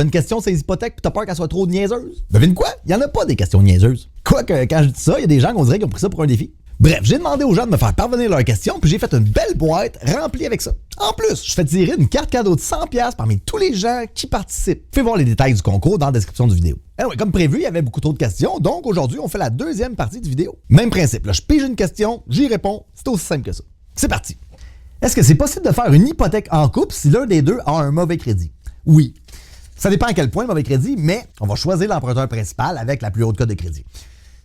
T'as une question sur les hypothèques pis t'as peur qu'elle soit trop niaiseuse? Devine quoi? Il y en a pas des questions niaiseuses. Quoique, quand je dis ça, il y a des gens qu'on dirait qui ont pris ça pour un défi. Bref, j'ai demandé aux gens de me faire parvenir leurs questions, puis j'ai fait une belle boîte remplie avec ça. En plus, je fais tirer une carte cadeau de 100$ parmi tous les gens qui participent. Fais voir les détails du concours dans la description du vidéo. Anyway, comme prévu, il y avait beaucoup trop de questions, donc aujourd'hui, on fait la deuxième partie du vidéo. Même principe, là, je pige une question, j'y réponds, c'est aussi simple que ça. C'est parti. Est-ce que c'est possible de faire une hypothèque en couple si l'un des deux a un mauvais crédit? Oui. Ça dépend à quel point le mauvais crédit, mais on va choisir l'emprunteur principal avec la plus haute cote de crédit.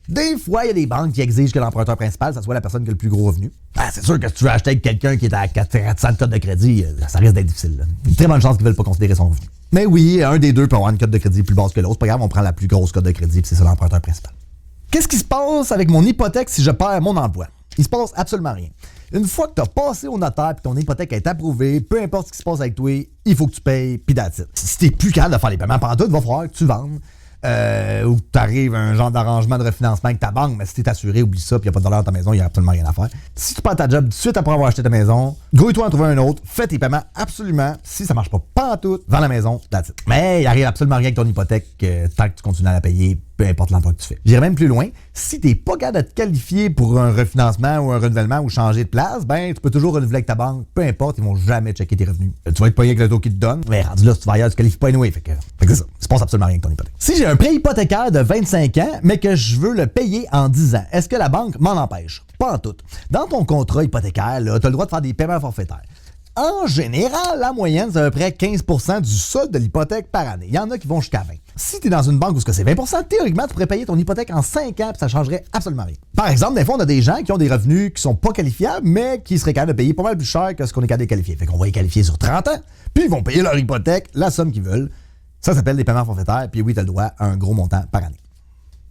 Des fois, il y a des banques qui exigent que l'emprunteur principal, ça soit la personne qui a le plus gros revenu. Ben, c'est sûr que si tu veux acheter avec quelqu'un qui est à 400 cotes de crédit, ça risque d'être difficile. Là. Une très bonne chance qu'ils ne veulent pas considérer son revenu. Mais oui, un des deux peut avoir une cote de crédit plus basse que l'autre. C'est pas grave, on prend la plus grosse cote de crédit, puis c'est ça l'emprunteur principal. Qu'est-ce qui se passe avec mon hypothèque si je perds mon emploi? Il se passe absolument rien. Une fois que tu as passé au notaire et ton hypothèque est approuvée, peu importe ce qui se passe avec toi, il faut que tu payes, puis that's it. Si t'es plus capable de faire les paiements pantoute, il va falloir que tu vendes. Ou que tu arrives à un genre d'arrangement de refinancement avec ta banque, mais si t'es assuré, oublie ça, puis il n'y a pas de valeur dans ta maison, il n'y a absolument rien à faire. Si tu perds ta job tout de suite après avoir acheté ta maison, grouille-toi en trouver un autre, fais tes paiements absolument. Si ça marche pas pantoute, vends la maison, that's it. Mais il arrive absolument rien avec ton hypothèque tant que tu continues à la payer, peu importe l'emploi que tu fais. J'irai même plus loin. Si t'es pas capable de te qualifier pour un refinancement ou un renouvellement ou changer de place, ben tu peux toujours renouveler avec ta banque, peu importe, ils vont jamais checker tes revenus. Tu vas être payé avec le taux qu'ils te donnent, mais rendu là, si tu vas ailleurs, tu qualifies pas anyway, fait que c'est ça. Il se passe absolument rien avec ton hypothèque. Si j'ai un prêt hypothécaire de 25 ans, mais que je veux le payer en 10 ans, est-ce que la banque m'en empêche? Pas en tout. Dans ton contrat hypothécaire, tu as le droit de faire des paiements forfaitaires. En général, la moyenne, c'est à peu près 15% du solde de l'hypothèque par année. Il y en a qui vont jusqu'à 20. Si tu es dans une banque où c'est 20%, théoriquement, tu pourrais payer ton hypothèque en 5 ans et ça changerait absolument rien. Par exemple, des fois, on a des gens qui ont des revenus qui sont pas qualifiables, mais qui seraient capables de payer pas mal plus cher que ce qu'on est capable de qualifier. Fait qu'on va les qualifier sur 30 ans, puis ils vont payer leur hypothèque, la somme qu'ils veulent. Ça s'appelle des paiements forfaitaires, puis oui, tu as le droit à un gros montant par année.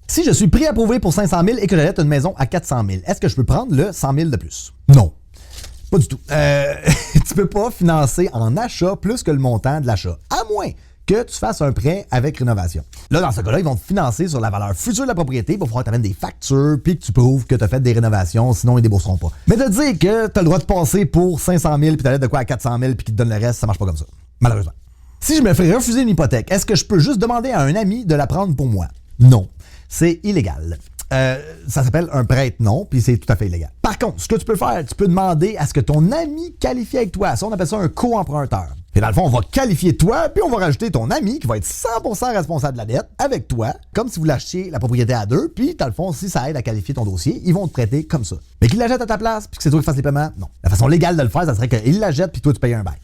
Si je suis préapprouvé pour 500 000 et que j'achète une maison à 400 000, est-ce que je peux prendre le 100 000 de plus? Non. Pas du tout. Tu peux pas financer en achat plus que le montant de l'achat, à moins que tu fasses un prêt avec rénovation. Là, dans ce cas-là, ils vont te financer sur la valeur future de la propriété pour pouvoir t'amener des factures puis que tu prouves que tu as fait des rénovations, sinon ils débourseront pas. Mais de dire que tu as le droit de passer pour 500 000 puis tu as de quoi à 400 000 puis qu'ils te donnent le reste, ça marche pas comme ça. Malheureusement. Si je me fais refuser une hypothèque, est-ce que je peux juste demander à un ami de la prendre pour moi? Non. C'est illégal. Ça s'appelle un prête-nom, puis c'est tout à fait illégal. Par contre, ce que tu peux faire, tu peux demander à ce que ton ami qualifie avec toi. Ça, on appelle ça un co-emprunteur. Et dans le fond, on va qualifier toi, puis on va rajouter ton ami qui va être 100% responsable de la dette avec toi, comme si vous l'achetiez la propriété à deux, puis dans le fond, si ça aide à qualifier ton dossier, ils vont te prêter comme ça. Mais qu'il l'achète à ta place, puis que c'est toi qui fasses les paiements, non. La façon légale de le faire, ça serait qu'il l'achète, puis toi, tu payes un bail.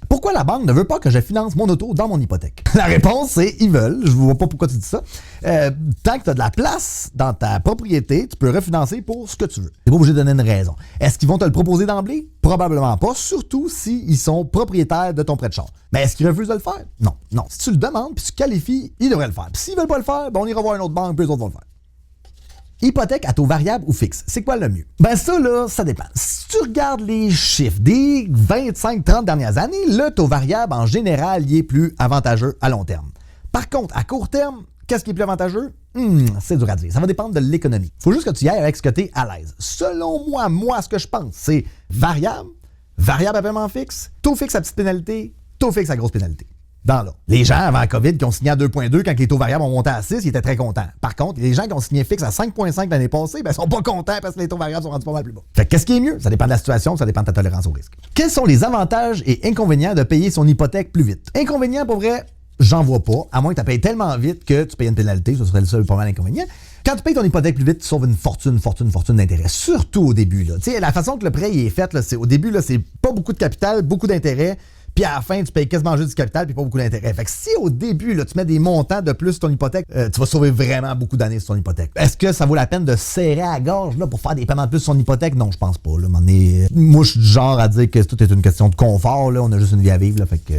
Pourquoi la banque ne veut pas que je finance mon auto dans mon hypothèque? La réponse, c'est ils veulent. Je ne vois pas pourquoi tu dis ça. Tant que tu as de la place dans ta propriété, tu peux refinancer pour ce que tu veux. Tu n'es pas obligé de donner une raison. Est-ce qu'ils vont te le proposer d'emblée? Probablement pas, surtout s'ils sont propriétaires de ton prêt-de-char. Mais est-ce qu'ils refusent de le faire? Non. Non. Si tu le demandes puis tu qualifies, ils devraient le faire. Puis s'ils ne veulent pas le faire, ben on ira voir une autre banque puis eux autres vont le faire. Hypothèque à taux variable ou fixe, c'est quoi le mieux? Ben ça, là, ça dépend. Si tu regardes les chiffres des 25-30 dernières années, le taux variable, en général, il est plus avantageux à long terme. Par contre, à court terme, qu'est-ce qui est plus avantageux? C'est dur à dire. Ça va dépendre de l'économie. Faut juste que tu y ailles avec ce que tu es à l'aise. Selon moi, ce que je pense, c'est variable à paiement fixe, taux fixe à petite pénalité, taux fixe à grosse pénalité. Dans l'ordre. Les gens avant la COVID qui ont signé à 2,2 quand les taux variables ont monté à 6, ils étaient très contents. Par contre, les gens qui ont signé fixe à 5,5 l'année passée, ben, sont pas contents parce que les taux variables sont rendus pas mal plus bas. Fait que qu'est-ce qui est mieux? Ça dépend de la situation, ça dépend de ta tolérance au risque. Quels sont les avantages et inconvénients de payer son hypothèque plus vite? Inconvénients, pour vrai, j'en vois pas, à moins que tu payes tellement vite que tu payes une pénalité, ce serait le seul pas mal inconvénient. Quand tu payes ton hypothèque plus vite, tu sauves une fortune d'intérêt. Surtout au début. Là. La façon que le prêt est fait, là, c'est, au début, là, c'est pas beaucoup de capital, beaucoup d'intérêt. Puis à la fin, tu payes quasiment juste du capital puis pas beaucoup d'intérêt. Fait que si au début, là, tu mets des montants de plus sur ton hypothèque, tu vas sauver vraiment beaucoup d'années sur ton hypothèque. Est-ce que ça vaut la peine de serrer à la gorge là, pour faire des paiements de plus sur son hypothèque? Non, je pense pas. Là. Moi, je suis du genre à dire que tout est une question de confort. Là. On a juste une vie à vivre. Là, fait que...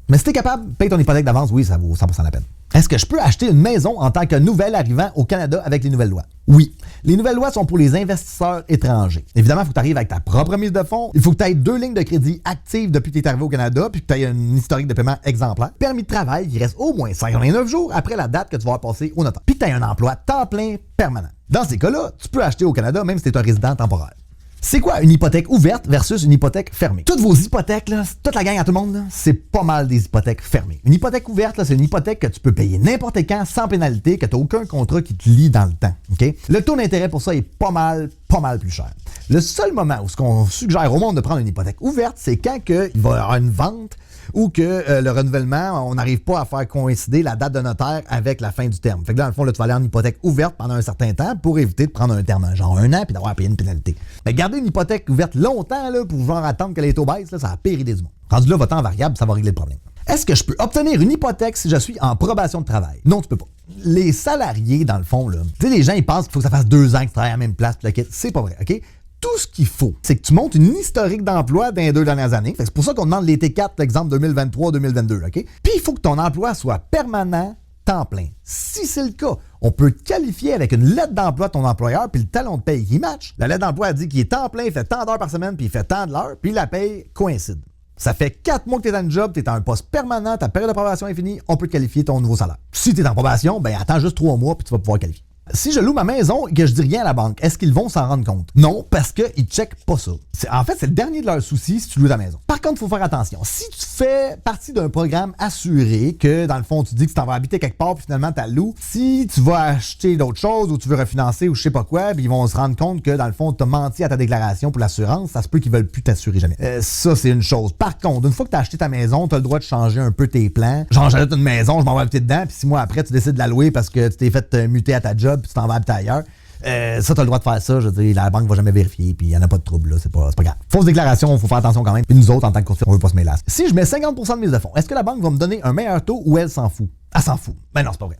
Mais si t'es capable, paye ton hypothèque d'avance, oui, ça vaut 100% la peine. Est-ce que je peux acheter une maison en tant que nouvel arrivant au Canada avec les nouvelles lois? Oui. Les nouvelles lois sont pour les investisseurs étrangers. Évidemment, il faut que tu arrives avec ta propre mise de fonds. Il faut que tu aies 2 lignes de crédit actives depuis que tu es arrivé au Canada, puis que tu aies un historique de paiement exemplaire. Permis de travail qui reste au moins 59 jours après la date que tu vas avoir passé au notaire. Puis que tu aies un emploi temps plein permanent. Dans ces cas-là, tu peux acheter au Canada même si tu es un résident temporaire. C'est quoi une hypothèque ouverte versus une hypothèque fermée? Toutes vos hypothèques, là, toute la gang à tout le monde, là, c'est pas mal des hypothèques fermées. Une hypothèque ouverte, là, c'est une hypothèque que tu peux payer n'importe quand sans pénalité, que tu n'as aucun contrat qui te lie dans le temps. Okay? Le taux d'intérêt pour ça est pas mal plus cher. Le seul moment où ce qu'on suggère au monde de prendre une hypothèque ouverte, c'est quand il va y avoir une vente ou que le renouvellement, on n'arrive pas à faire coïncider la date de notaire avec la fin du terme. Fait que là, dans le fond, là, tu vas aller en hypothèque ouverte pendant un certain temps pour éviter de prendre un terme, genre 1 an, puis d'avoir à payer une pénalité. Mais garder une hypothèque ouverte longtemps là, pour genre attendre que les taux baissent, là, ça va périr des humains. Rendu là, votre temps variable, ça va régler le problème. Est-ce que je peux obtenir une hypothèque si je suis en probation de travail? Non, tu peux pas. Les salariés, dans le fond, là, tu sais, les gens, ils pensent qu'il faut que ça fasse 2 ans que tu travailles à la même place, puis c'est pas vrai, OK? Tout ce qu'il faut, c'est que tu montes une historique d'emploi dans les 2 dernières années. C'est pour ça qu'on demande les T4, l'exemple 2023-2022. OK? Puis il faut que ton emploi soit permanent, temps plein. Si c'est le cas, on peut te qualifier avec une lettre d'emploi de ton employeur puis le talon de paye qui match. La lettre d'emploi dit qu'il est temps plein, il fait tant d'heures par semaine puis il fait tant de l'heure, puis la paye coïncide. Ça fait 4 mois que tu es dans le job, tu es à un poste permanent, ta période de probation est finie, on peut te qualifier ton nouveau salaire. Si tu es en probation, ben attends juste 3 mois puis tu vas pouvoir qualifier. Si je loue ma maison et que je dis rien à la banque, est-ce qu'ils vont s'en rendre compte? Non, parce qu'ils ne checkent pas ça. En fait, c'est le dernier de leurs soucis si tu loues ta maison. Par contre, il faut faire attention. Si tu fais partie d'un programme assuré, que dans le fond, tu dis que tu t'en vas habiter quelque part puis finalement tu la loues, si tu vas acheter d'autres choses ou tu veux refinancer ou je sais pas quoi, puis ils vont se rendre compte que dans le fond, tu as menti à ta déclaration pour l'assurance, ça se peut qu'ils veulent plus t'assurer jamais. Ça, c'est une chose. Par contre, une fois que tu as acheté ta maison, tu as le droit de changer un peu tes plans. Genre, j'achète une maison, je m'en vais habiter dedans, puis 6 mois après, tu décides de la louer parce que tu t'es fait muter à ta job puis tu t'en vas habiter ailleurs. Ça, t'as le droit de faire ça. Je veux dire, la banque va jamais vérifier, puis il n'y en a pas de trouble, là. C'est pas grave. Fausse déclaration, il faut faire attention quand même. Puis nous autres, en tant que courtier, on veut pas se mêler. Si je mets 50% de mise de fonds, est-ce que la banque va me donner un meilleur taux ou elle s'en fout? Elle s'en fout. Ben non, c'est pas vrai.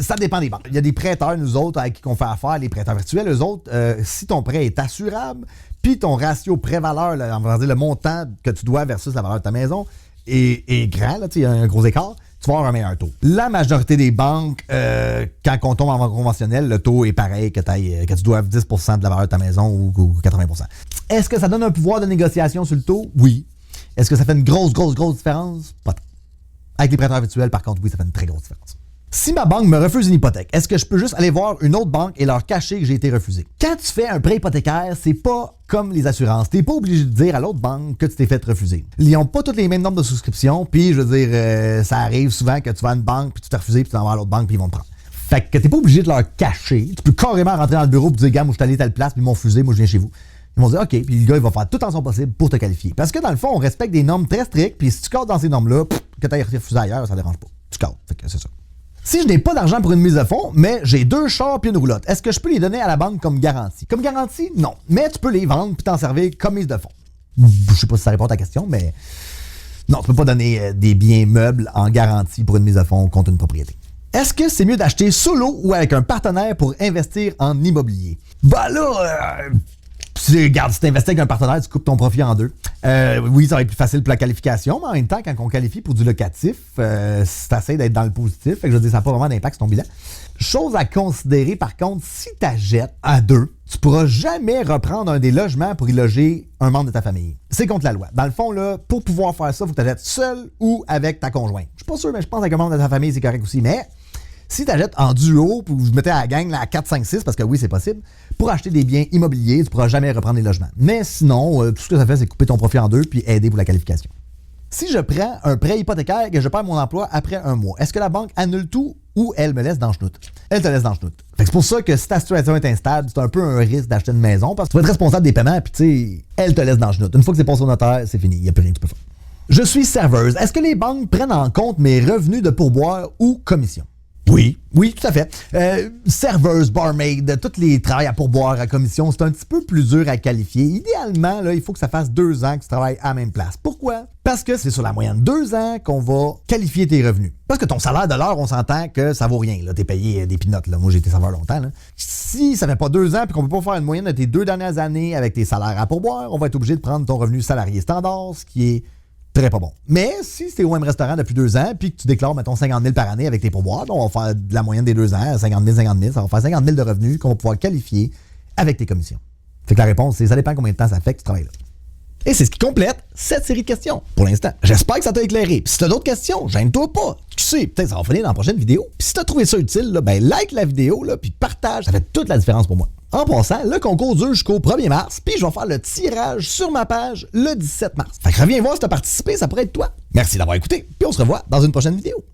Ça dépend des banques. Il y a des prêteurs, nous autres, avec qui on fait affaire, les prêteurs virtuels, eux autres, si ton prêt est assurable, puis ton ratio prêt-valeur, on va dire le montant que tu dois versus la valeur de ta maison, est grand, là, il y a un gros écart, tu vas avoir un meilleur taux. La majorité des banques, quand on tombe en banque conventionnelle, le taux est pareil que tu doives 10% de la valeur de ta maison ou 80%. Est-ce que ça donne un pouvoir de négociation sur le taux? Oui. Est-ce que ça fait une grosse différence? Pas tant. Avec les prêteurs virtuels, par contre, oui, ça fait une très grosse différence. Si ma banque me refuse une hypothèque, est-ce que je peux juste aller voir une autre banque et leur cacher que j'ai été refusé? Quand tu fais un prêt hypothécaire, c'est pas comme les assurances. T'es pas obligé de dire à l'autre banque que tu t'es fait refuser. Ils n'ont pas tous les mêmes nombres de souscription, puis je veux dire, ça arrive souvent que tu vas à une banque, puis tu t'es refusé, puis tu t'en vas à l'autre banque, puis ils vont te prendre. Fait que t'es pas obligé de leur cacher. Tu peux carrément rentrer dans le bureau et dire, gars, moi je suis allé à telle place, puis ils m'ont refusé, moi je viens chez vous. Ils vont dire, OK, puis le gars, il va faire tout en son possible pour te qualifier. Parce que dans le fond, on respecte des normes très strictes, puis si tu cadres dans ces normes-là, que tu aies refusé ailleurs, ça dérange pas. Tu cadres. Fait que c'est ça. Si je n'ai pas d'argent pour une mise de fonds, mais j'ai 2 chars puis une roulotte, est-ce que je peux les donner à la banque comme garantie? Comme garantie, non. Mais tu peux les vendre puis t'en servir comme mise de fonds. Je sais pas si ça répond à ta question, mais non, tu peux pas donner des biens meubles en garantie pour une mise de fonds contre une propriété. Est-ce que c'est mieux d'acheter solo ou avec un partenaire pour investir en immobilier? Bah là, regarde, si tu investis avec un partenaire, tu coupes ton profit en 2. Oui, ça va être plus facile pour la qualification, mais en même temps, quand on qualifie pour du locatif, c'est assez d'être dans le positif. Fait que je veux dire, ça n'a pas vraiment d'impact sur ton bilan. Chose à considérer, par contre, si tu achètes à 2, tu ne pourras jamais reprendre un des logements pour y loger un membre de ta famille. C'est contre la loi. Dans le fond, là, pour pouvoir faire ça, il faut que tu achètes seul ou avec ta conjointe. Je suis pas sûr, mais je pense qu'avec un membre de ta famille, c'est correct aussi. Mais si tu achètes en duo, puis vous mettez à la gang là, à 4, 5, 6, parce que oui, c'est possible, pour acheter des biens immobiliers, tu ne pourras jamais reprendre les logements. Mais sinon, tout ce que ça fait, c'est couper ton profit en 2 puis aider pour la qualification. Si je prends un prêt hypothécaire et que je perds mon emploi après 1 mois, est-ce que la banque annule tout ou elle me laisse dans le chenoute? Elle te laisse dans le chenoute. C'est pour ça que si ta situation est instable, c'est un peu un risque d'acheter une maison parce que tu vas être responsable des paiements puis tu sais, elle te laisse dans le chenoute. Une fois que c'est passé au notaire, c'est fini. Il n'y a plus rien que tu peux faire. Je suis serveuse. Est-ce que les banques prennent en compte mes revenus de pourboire ou commission? Oui, tout à fait. Serveuse, barmaid, tous les travails à pourboire, à commission, c'est un petit peu plus dur à qualifier. Idéalement, là, il faut que ça fasse 2 ans que tu travailles à la même place. Pourquoi? Parce que c'est sur la moyenne 2 ans qu'on va qualifier tes revenus. Parce que ton salaire de l'heure, on s'entend que ça vaut rien. T'es payé des pinottes. Moi, j'ai été serveur longtemps. Là. Si ça fait pas 2 ans et qu'on ne peut pas faire une moyenne de tes 2 dernières années avec tes salaires à pourboire, on va être obligé de prendre ton revenu salarié standard, ce qui est très pas bon. Mais si c'était au même restaurant depuis 2 ans puis que tu déclares, mettons, 50 000 par année avec tes pourboires, on va faire de la moyenne des 2 ans, 50 000, ça va faire 50 000 de revenus qu'on va pouvoir qualifier avec tes commissions. Fait que la réponse, c'est ça dépend combien de temps ça fait que tu travailles là. Et c'est ce qui complète cette série de questions, pour l'instant. J'espère que ça t'a éclairé. Puis si t'as d'autres questions, gêne-toi pas. Tu sais, peut-être ça va finir dans la prochaine vidéo. Puis si t'as trouvé ça utile, là, ben like la vidéo, là, puis partage. Ça fait toute la différence pour moi. En passant, le concours dure jusqu'au 1er mars, puis je vais faire le tirage sur ma page le 17 mars. Fait que reviens voir si t'as participé, ça pourrait être toi. Merci d'avoir écouté, puis on se revoit dans une prochaine vidéo.